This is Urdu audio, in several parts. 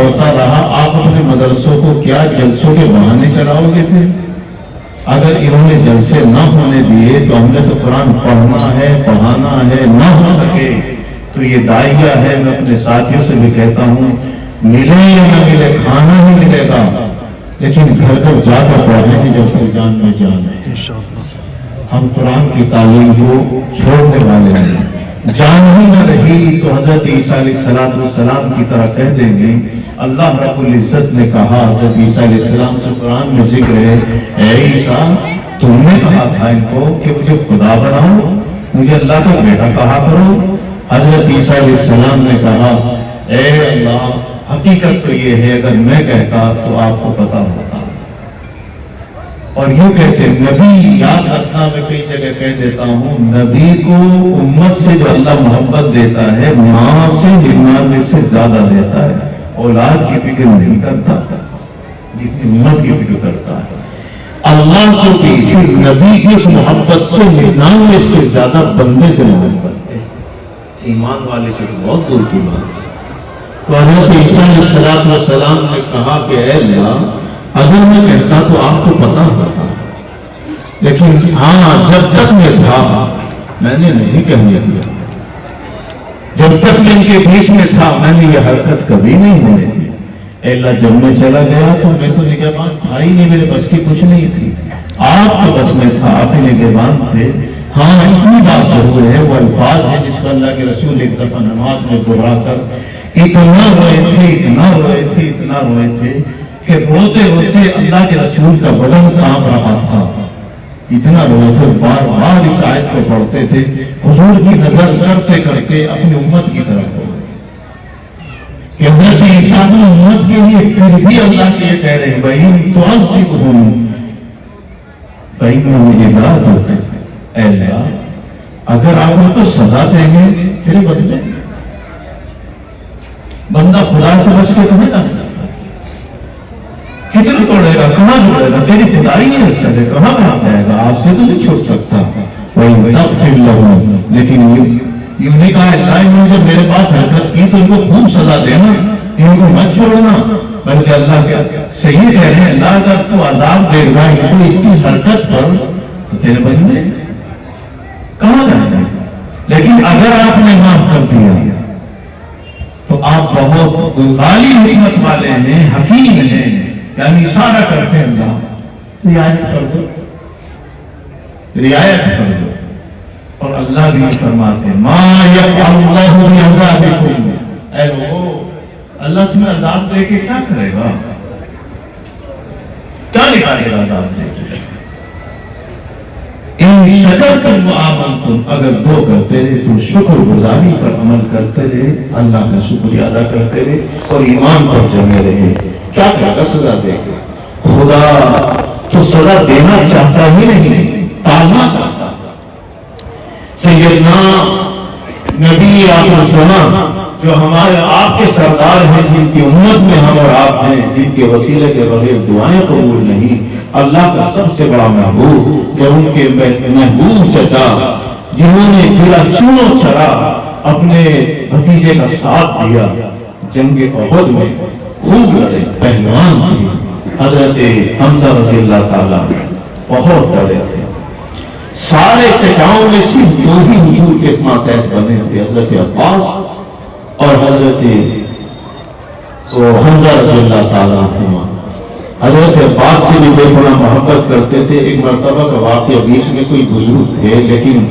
پڑھتا رہا، آپ اپنے مدرسوں کو کیا جلسوں کے بہانے چلاؤ گے پھر؟ اگر انہوں نے جلسے نہ ہونے دیے تو ہم نے تو قرآن پڑھنا ہے، پڑھانا ہے، نہ ہو سکے تو یہ داعیہ ہے۔ میں اپنے ساتھیوں سے بھی کہتا ہوں، ملے یا نہ ملے کھانا ہی ملے گا، لیکن گھر گھر جا کر پڑھیں گے جب پھر جان میں جان ہے۔ ہم قرآن کی تعلیم کو چھوڑنے والے ہیں۔ جان ہی نہ رہی تو حضرت عیسیٰ علیہ السلام کی طرح کہہ دیں گے۔ اللہ رب العزت نے کہا، حضرت عیسیٰ علیہ السلام سے قرآن میں ذکر ہے، اے عیسیٰ تم نے کہا تھا ان کو کہ مجھے خدا بناؤ، مجھے اللہ کا بیٹا کہا کرو۔ حضرت عیسیٰ علیہ السلام نے کہا، اے اللہ حقیقت تو یہ ہے اگر میں کہتا تو آپ کو پتا ہوتا۔ اور یوں کہتے ہیں نبی، یاد رکھنا میں کئی جگہ کہہ دیتا ہوں، نبی کو امت سے جو اللہ محبت دیتا ہے ماں سے جنان سے زیادہ دیتا ہے۔ اولاد کی فکر نہیں کرتا جتنی امت کی فکر کرتا ہے۔ اللہ کو بھی پھر نبی کی اس محبت سے 99 سے زیادہ بندے سے محبت ہے۔ ایمان والے سے بہت دور کی بات ہے۔ تو حضرت عیسیٰ علیہ السلام نے کہا کہ اے اللہ اگر میں کہتا تو آپ کو پتا ہوتا، لیکن ہاں جب تک میں تھا میں نے نہیں کہنے دیا، جب تک میں ان کے بیچ میں تھا میں نے یہ حرکت کبھی نہیں ہونے دی۔ اے اللہ جب میں چلا گیا تو میں تو نگہبان تھا ہی نہیں، میرے بس کی کچھ نہیں تھی، آپ تو بس میں تھا، آپ ہی نگہبان تھے۔ ہاں اتنی بات ضرور ہے، وہ الفاظ ہے جس کو اللہ کے رسول ایک دفعہ نماز میں دہرا کر اتنا روئے تھے، اتنا روئے تھے، اتنا روئے تھے کہ روتے روتے اللہ کے رسول کا بدن کانپ رہا تھا، اتنا روئے تھے، بار بار اس آیت کو پڑھتے تھے، حضور کی نظر کرتے کرتے اپنی امت کی طرف ہو گئے کہ حضرت عیسیٰ کی امت کے لیے پھر بھی اللہ سے یہ کہہ رہے ہیں بھائی تو اے اللہ اگر آپ ان کو سزا دیں گے پھر بدلے بندہ خدا سے بچ کے کہاں جا سکتا، کتنا توڑے گا، کہاں جڑے گا، تیری خدائی ہے اس سے کہاں جائے گا، آپ سے تو نہیں چھوٹ سکتا۔ لیکن یوں نے کہا اللہ انہوں نے جب میرے پاس حرکت کی تو ان کو خوب سزا دینا، ان کو مت چھوڑنا، بلکہ اللہ کے صحیح کہہ رہے ہیں اللہ اگر تو عذاب دے گا ان کو اس کی حرکت پر تو تیرے بندے کہاں جائیں گے، لیکن اگر آپ نے معاف کر دیا تو آپ بہت غالی حکمت والے ہیں، حکیم ہیں، یعنی اشارہ کرتے ہیں اللہ رعایت کر دو، رعایت کر دو۔ اور اللہ بھی فرماتے ہیں ما یفعل اللہ بعذابکم، اے لوگو اللہ تمہیں عذاب دے کے کیا کرے گا، کیا نکالے گا عذاب دے کے؟ ان شکرتم وآمنتم، اگر دو کرتے رہے تو شکر گزاری پر عمل کرتے رہے، اللہ کا شکریہ ادا کرتے رہے اور ایمان پر جمے رہے، کیا کرے گا سزا دے گا؟ خدا تو سزا دینا چاہتا ہی نہیں، ٹالنا چاہتا۔ سیدنا نبی آخر الزمان جو ہمارے آپ کے سردار ہیں، جن کی امت میں ہم اور آپ ہیں، جن کے وسیلے کے بغیر دعائیں قبول نہیں، اللہ کا سب سے بڑا محبوب، جو ان کے محبوب چچا جنہوں نے پورا چونو چرا اپنے بھتیجے کا ساتھ دیا، جنگ احد میں خوب لڑے، پہلوان تھے، حضرت حمزہ رضی اللہ تعالیٰ بہت لڑے تھے۔ سارے چچاؤں میں صرف دو ہی حضور کے ماتحت بنے تھے، حضرت عباس اور حضرت حمزہ رضی اللہ تعالیٰ عنہ۔ حضرت عباس سے بھی بے پناہ محبت کرتے تھے۔ ایک مرتبہ کا واقعہ، بیچ میں کوئی بزرگ تھے لیکن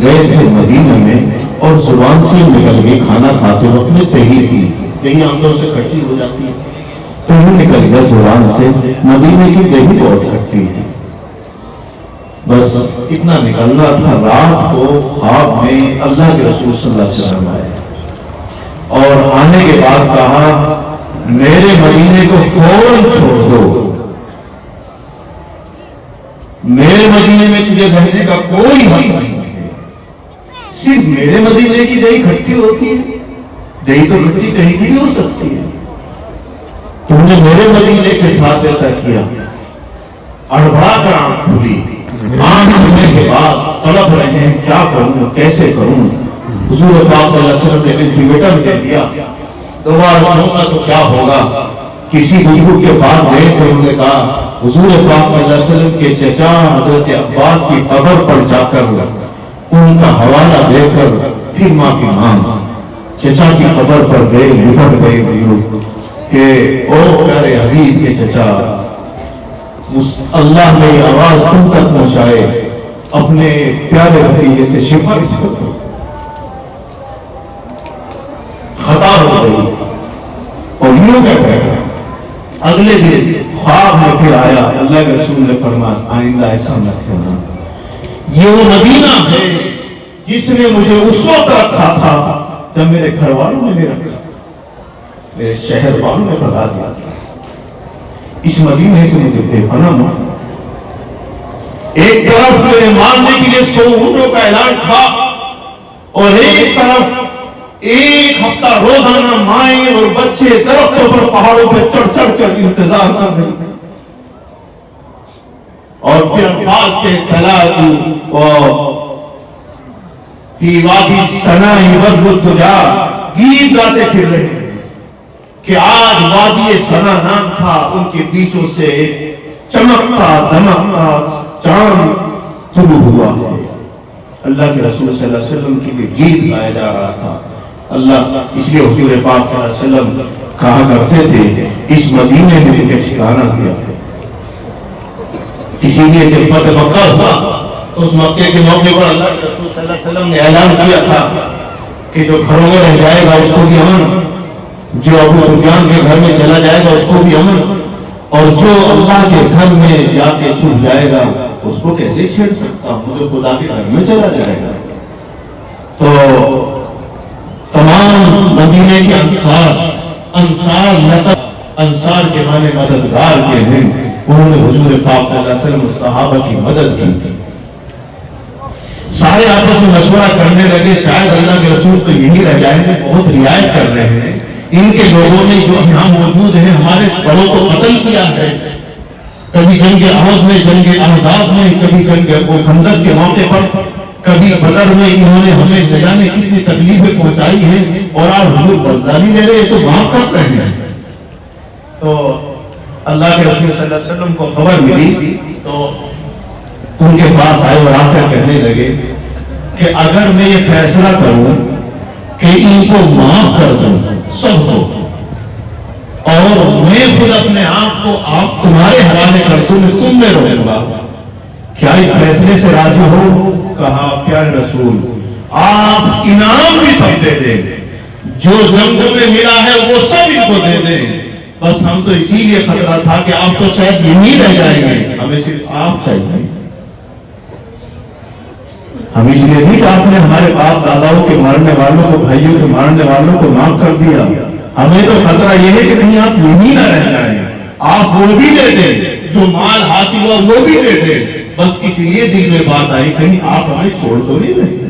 گئے تھے مدینہ میں اور زبان سے نکل گئی، کھانا کھاتے وقت میں تہی تھی، تہی آنکھوں سے کھٹی ہو جاتی ہے، تو یہ نکل گیا زبان سے، مدینے کی دہی بہت کھٹی تھی، بس اتنا نکلنا تھا۔ رات کو خواب میں اللہ کے رسول صلی اللہ علیہ وسلم آئے اور آنے کے بعد کہا میرے مدینے کو فوراً چھوڑ دو، میرے مدینے میں تجھے رہنے کا کوئی حق نہیں ہے، صرف میرے مدینے کی دہی کھٹی ہوتی ہے، دہی تو کھٹی کہیں کی بھی ہو سکتی ہے، تم نے میرے مدینے کے ساتھ ایسا کیا۔ اڑبڑا کر آنکھ کھلی، آنکھ کھلنے کے بعد تڑپ رہے ہیں کیا کروں کیسے کروں۔ حضور پاک صلی اللہ علیہ وسلم نے انٹیمیٹم دے دیا دوبارہ سنوں تو کیا ہوگا. کسی بزرگ کے پاس گئے تو انہوں نے کہا حضور پاک صلی اللہ علیہ وسلم کے چچا حضرت عباس کی قبر پر جا کر ان کا حوالہ دے کر پھر معافی مانگ. چچا کی قبر پر گئے, لپٹ گئے بزرگ کہ او پیارے حبیب کے چچا, اللہ نے آواز تم تک پہنچائے, اپنے پیارے بھتیجے سے سفارش کرو. خطا ہو گئی اور یوں کہہ رہا. اگلے دن خواب میں پھر آیا, اللہ کے رسول نے فرمایا آئندہ ایسا نہ کرنا. یہ وہ مدینہ ہے جس نے مجھے اس وقت رکھا تھا جب میرے گھر والوں نے نہیں رکھا, میرے شہر والوں نے بھگا دیا تھا. اس مدینے سے مجھے بے پناہ ماں. ایک طرف میرے مارنے کے لیے 100 اونٹوں کا اعلان تھا اور ایک طرف ایک ہفتہ روزانہ مائیں اور بچے درختوں پر پہاڑوں پر چڑھ چڑھ کر انتظار کر رہے تھے. اور پھر الفاظ کے فی وادی سنا والرتجا گیت گاتے پھر رہے تھے کہ آج وادی سنا نام تھا, ان کے بیچوں سے چمکتا دمکتا چاند طلوع ہوا. اللہ کے رسول صلی اللہ علیہ وسلم کے لیے گیت گایا جا رہا تھا. اللہ اس لیے حضور پاک صلی اللہ علیہ وسلم کہا کرتے تھے اس مدینے میں مجھے ٹھکانہ دیا. اسی لیے جب فتح مکہ ہوا تو اس مکے کے موقع پر اللہ کے رسول صلی اللہ علیہ وسلم نے اعلان کیا تھا کہ جو گھروں میں رہ جائے گا اس کو بھی امن, جو ابو سفیان کے گھر میں چلا جائے گا اس کو بھی امن, اور جو اللہ کے گھر میں جا کے چھپ جائے گا اس کو کیسے چھیڑ سکتا ہوں, جو خدا کے گھر میں چلا جائے گا. تو تمام مدینے کے انصار کے معنی مددگار کے ہیں, انہوں نے حضور پاک صلی اللہ علیہ وسلم صحابہ کی مدد کی تھی. سارے آپس میں مشورہ کرنے لگے شاید اللہ کے رسول تو یہی رہ جائیں گے, بہت رعایت کر رہے ہیں, ان کے لوگوں نے جو یہاں موجود ہیں ہمارے بڑوں کو قتل کیا ہے, کبھی جنگ احد میں, جنگ احزاب میں, کبھی جنگ خندق کے موقع پر, کبھی بدر میں انہوں نے ہمیں نہ جانے کتنی تکلیفیں پہنچائی ہیں, اور آپ حضور بدلہ نہیں لے رہے تو معاف کر رہے ہیں. تو اللہ کے رسول صلی اللہ علیہ وسلم کو خبر ملی تو ان کے پاس آئے اور آ کر کہنے لگے کہ اگر میں یہ فیصلہ کروں کہ ان کو معاف کر دوں سب کو, اور میں خود اپنے آپ کو آپ تمہارے حوالے کر دوں, میں تم میں رہوں گا, کیا اس فیصلے سے راضی ہو؟ کہا پیارے رسول آپ انعام بھی سب دے دیں, جو جنگوں میں ملا ہے وہ سب ان کو دے دیں, بس ہم تو اسی لیے خطرہ تھا کہ آپ تو شاید یہی رہ جائیں گے, ہمیں صرف آپ چاہیے. ہم اس لیے نہیں کہ آپ نے ہمارے باپ داداؤں کے مارنے والوں کو, بھائیوں کے مارنے والوں کو معاف کر دیا, ہمیں تو خطرہ یہ ہے کہ کہیں آپ یہی نہ رہ جائیں, آپ وہ بھی دے دیں جو مال حاصل ہوا وہ بھی دے دیں, بس اس لیے دل میں بات آئی کہیں آپ ہمیں چھوڑ تو نہیں رہے.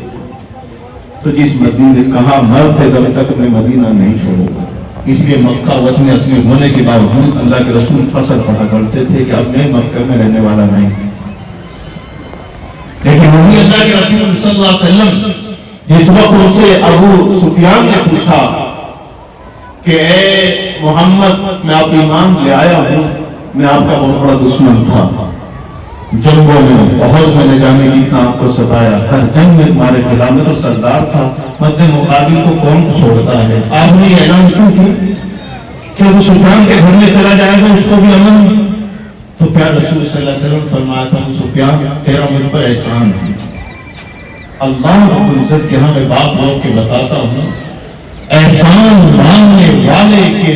تو جس مدینے کہا مرد ہے جب تک میں مدینہ نہیں چھوڑوں گا. اس لیے مکہ وطن اصلی ہونے کے باوجود اللہ کے رسول فصل پڑھا کرتے تھے کہ اب میں مکہ میں رہنے والا نہیں. لیکن وہی اللہ کے رسول صلی اللہ علیہ وسلم جس وقت ان سے ابو سفیان نے پوچھا کہ اے محمد میں آپ ایمان لے آیا ہوں, میں آپ کا بہت بڑا دشمن تھا, جنگوں میں بہت میں نے جانے کی تھا, آپ کو ستایا, ہر جنگ میں تمہارے خلاف میں تو سردار تھا, مد مقابل کو کون چھوڑتا ہے, آپ نے یہ اعلان کیوں کیا کہ ابو سفیان کے گھر میں چلا جائے گا اس کو بھی امن؟ تو پیارے رسول صلی اللہ علیہ وسلم فرمایا تھا ابو سفیان تیرا مجھ پر احسان ہے, اللہ رب العزت کے ہاں میں بات روک کے بتاتا ہوں, احسان ماننے والے کے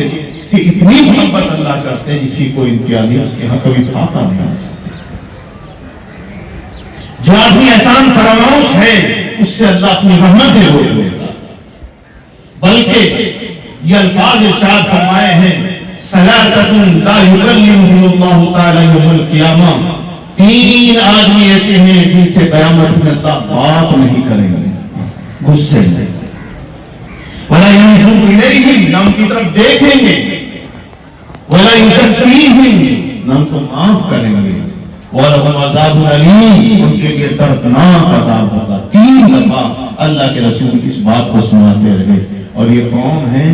اتنی محبت اللہ کرتے ہیں جس کی کوئی انتہا نہیں, اس کے ہاں کبھی فاقہ نہیں آ سکتا. جو آدمی احسان فراموش ہے اس سے اللہ اپنی رحمت میں روک لیتا. بلکہ یہ الفاظ ارشاد فرمائے ہیں ثلاثۃ لا یکلمہم اللہ تعالی یوم القیامہ, 3 آدمی ایسے ہیں جن سے قیامت میں اللہ بات نہیں کریں گے, غصے سے, ولا ينظر الیہم, نہ ان کی طرف دیکھیں گے, ولا یزکیہم, نہ ان کو معاف کریں گے, وَلَهُمْ عَذَابٌ عَلِيمٌ, ان کے لیے دردناک عذاب ہوگا. 3 دفعہ اللہ کے رسول اس بات کو سناتے رہے. اور یہ کون ہیں؟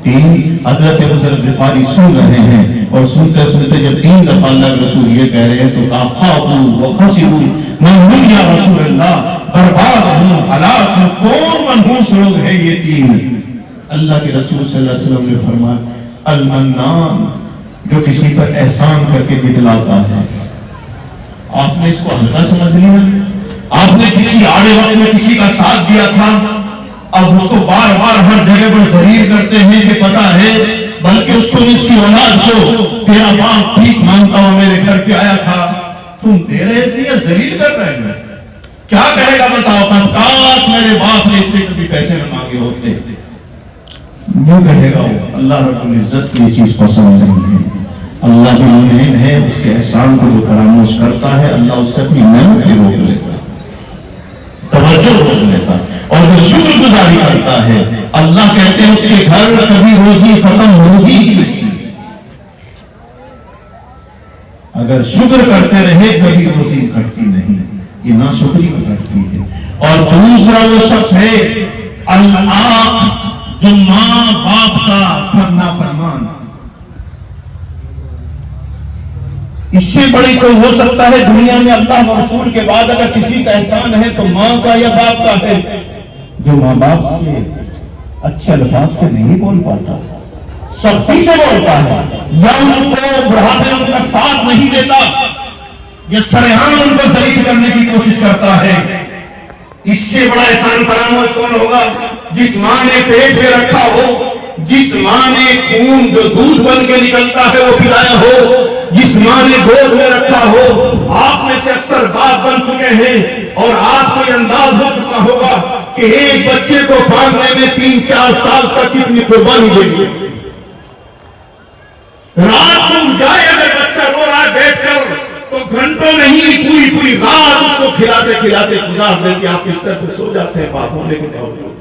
تین حضرت ابو ذر غفاری سن رہے ہیں اور سنتے سنتے جب 3 دفعہ اللہ کے رسول یہ کہہ رہے ہیں تو کہا خابوا وخسروا من یا رسول اللہ، برباد ہوں، ہلاک ہوں، کون منحوس لوگ ہیں یہ 3؟ اللہ کے رسول صلی اللہ علیہ وسلم نے فرمایا المنان، جو کسی پر احسان کر کے جتلاتا ہے۔ آپ نے اس کو ہلکا سمجھ لیا؟ آپ نے کسی آڑے وقت میں کسی کا ساتھ دیا تھا، اب اس کو بار بار ہر جگہ پر ذلیل کرتے ہیں کہ پتا ہے، بلکہ اس کو اس کی اولاد کو تیرا باپ ٹھیک مانتا ہوں میرے گھر پہ آیا تھا، تم دے رہے تھے یا ذلیل کر رہے ہیں؟ کیا کہے گا بس اوقات، کاش میرے باپ نے اس سے کبھی پیسے نہ مانگے ہوتے، یہ کہے گا وہ۔ اللہ رب العزت کی یہ چیز پسند نہیں ہے۔ اللہ بھی مومن ہے، اس کے احسان کو جو فراموش کرتا ہے اللہ اس سے اپنی نعمت کو روک لیتا ہے، توجہ روک لیتا ہے، اور جو شکر گزاری کرتا ہے اللہ کہتے ہیں اس کے گھر کبھی روزی ختم ہوگی نہیں۔ اگر شکر کرتے رہے کبھی روزی گھٹتی نہیں، یہ ناشکری گھٹتی ہے۔ اور دوسرا وہ شخص ہے العاق، جو ماں باپ کا فرما فرمان، اس سے بڑی کوئی ہو سکتا ہے دنیا میں اللہ و رسول کے بعد اگر کسی کا احسان ہے تو ماں کا یا باپ کا ہے۔ جو ماں باپ سے اچھے الفاظ سے نہیں بول پاتا، سختی سے بولتا ہے، یا ان کو بڑھاپے ان کا ساتھ نہیں دیتا، یا سرعام ان کو ذلیل کرنے کی کوشش کرتا ہے، اس سے بڑا احسان فراموش کون ہوگا؟ جس ماں نے پیٹ میں رکھا ہو، جس ماں نے خون جو دودھ بن کے نکلتا ہے وہ پلایا ہو، جس ماں نے گود میں رکھا ہو۔ آپ میں سے اکثر باپ بن چکے ہیں اور آپ کو یہ انداز ہو چکا ہوگا کہ ایک بچے کو پالنے میں 3-4 سال تک کتنی قربانی دیں گے۔ رات کو جائے اگر بچہ رو رہا ہے بیٹھ کر تو گھنٹوں نہیں پوری رات اس کو کھلاتے کھلاتے گزار دیتے، آپ اس طرح سے سو جاتے ہیں باپ ہونے کے باوجود۔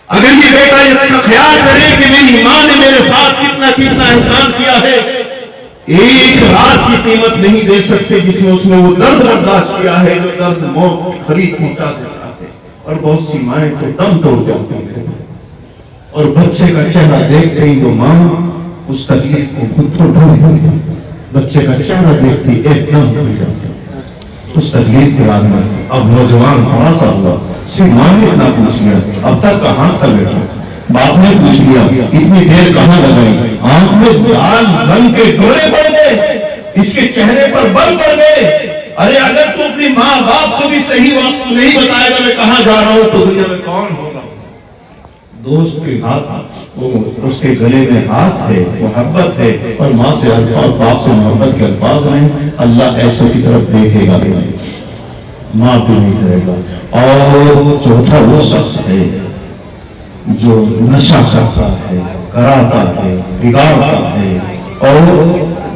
اگر یہ بیٹا اس کا خیال کرے کہ میری ماں نے میرے ساتھ کتنا کتنا احسان کیا ہے، ایک رات کی قیمت نہیں دے سکتے جس میں اس نے وہ درد برداشت کیا ہے جو درد موت کی خرید پہنچا دیتا ہے۔ اور بہت سی مائیں تو دم توڑ جاتی ہیں، اور بچے کا چہرہ دیکھتے ہی تو ماں اس تکلیف کو خود کو ڈھونڈ دیتی، بچے کا چہرہ دیکھتی ایک دم ہو جاتی اس تکلیف کے بعد میں۔ اب نوجوان تھوڑا سا ہوا، ماں نے اتنا پوچھ لیا، اب تک کہاں تھا بیٹا؟ باپ نے پوچھ لیا اتنی دیر کہاں لگائی؟ آنکھ میں لال رنگ کے ڈورے پڑ گئے، اس کے چہرے پر بل پڑ گئے۔ ارے اگر تو اپنی ماں باپ کو بھی صحیح وقت نہیں بتائے گا میں کہاں جا رہا ہوں تو دنیا میں کون ہوگا؟ دوست کے ہاتھ، اس کے گلے میں ہاتھ ہے، محبت ہے، اور ماں سے اور باپ سے محبت کے الفاظ نہیں۔ اللہ ایسے کی طرف دیکھے گا بھی نہیں، معاف بھی نہیں کرے گا۔ اور چوتھا وہ شخص ہے جو نشہ کرتا ہے، کراتا ہے، بگاڑتا ہے اور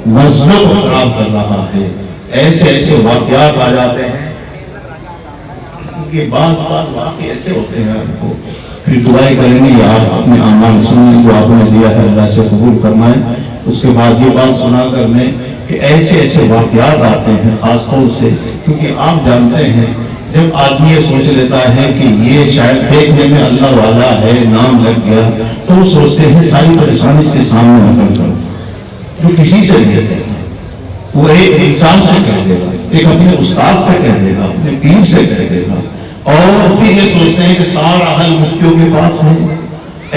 مذہب کو خراب کر رہا ہے۔ ایسے واقعات آ جاتے ہیں کہ بعض واقعے ایسے ہوتے ہیں، آپ کو پھر دعائیں کریں گے آپ اپنے اعمال سننے جو آپ نے دیا ہے اللہ سے قبول فرمائیں۔ اس کے بعد یہ بات سنا کر میں کہ ایسے واقعات آتے ہیں خاص طور سے، کیونکہ آپ جانتے ہیں جب آدمی یہ سوچ لیتا ہے کہ یہ شاید دیکھنے میں اللہ والا ہے، نام لگ گیا، تو وہ سوچتے ہیں ساری پریشانی اس کے سامنے نکل کر جو کسی سے نہیں ہے، وہ ایک انسان سے کہہ دے گا، ایک اپنے استاد سے کہہ دے گا، اپنے پیر سے کہہ دے گا، اور پھر یہ سوچتے ہیں کہ سارا حل مفتیوں کے پاس ہے۔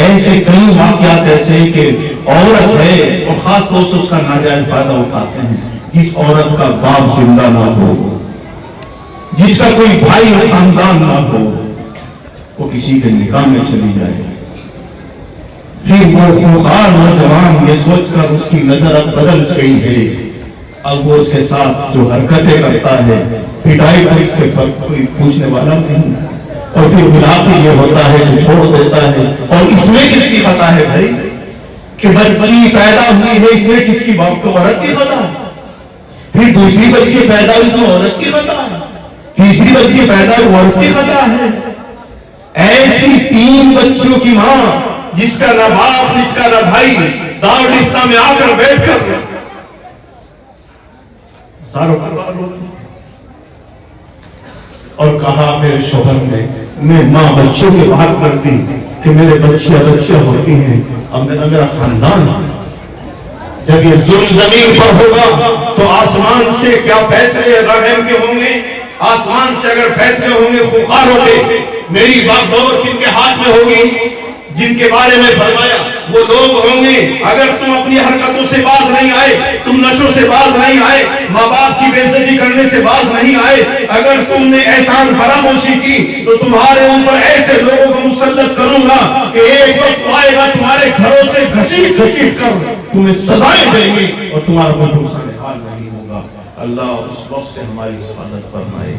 ایسے کئی واقعات ایسے کہ عورت ہے اور خاص طور سے اس کا ناجائز فائدہ اٹھاتے ہیں، جس عورت کا باپ زندہ نہ ہو، جس کا کوئی بھائی اور خاندان نہ ہو، وہ کسی کے نکاح میں چلی جائے، پھر وہ خوخار نوجوان یہ سوچ کر اس کی نظر اب بدل گئی ہے، اب وہ اس کے ساتھ جو حرکتیں کرتا ہے پٹائی پر اس کے فرق کوئی پوچھنے والا نہیں، اور پھر بلاپی یہ ہوتا ہے جو چھوڑ دیتا ہے۔ اور اس میں کس کی خطا ہے بھائی کہ بچی پیدا ہوئی ہے، اس میں کس کی باپ کو عورت کی خطا ہے، پھر دوسری بچی پیدا ہوئی اس میں عورت کی خطا ہے، تیسری بچی پیدا ہوئی عورت کی خطا ہے۔ ایسی 3 بچیوں کی ماں جس کا نہ باپ جس کا نہ بھائی دارالفتہ میں آ کر بیٹھ کر ساروں اور کہا میرے شوہر نے میں ماں بچوں کے باہر کر دی، کہ میرے بچے ہوتی ہیں، اب میرا خاندان، جب یہ ظلم زمین پر ہوگا تو آسمان سے کیا فیصلے رحم کے ہوں گے؟ آسمان سے اگر فیصلے ہوں گے خوخاروں کے، میری باپ دور کن کے ہاتھ میں ہوگی؟ جن کے بارے میں فرمایا وہ لوگ ہوں گے، اگر تم اپنی حرکتوں سے باز نہیں آئے، تم نشوں سے باز نہیں آئے، ماں باپ کی بے عزتی کرنے سے باز نہیں آئے، اگر تم نے احسان فراموشی کی تو تمہارے اوپر ایسے لوگوں کو مسلط کروں گا کہ ایک وقت آئے گا تمہارے گھروں سے گھسیٹ کر تمہیں سزائیں دیں گے اور تمہارا کوئی دوسرا حال نہیں ہوگا۔ اللہ اس وقت سے ہماری حفاظت فرمائے۔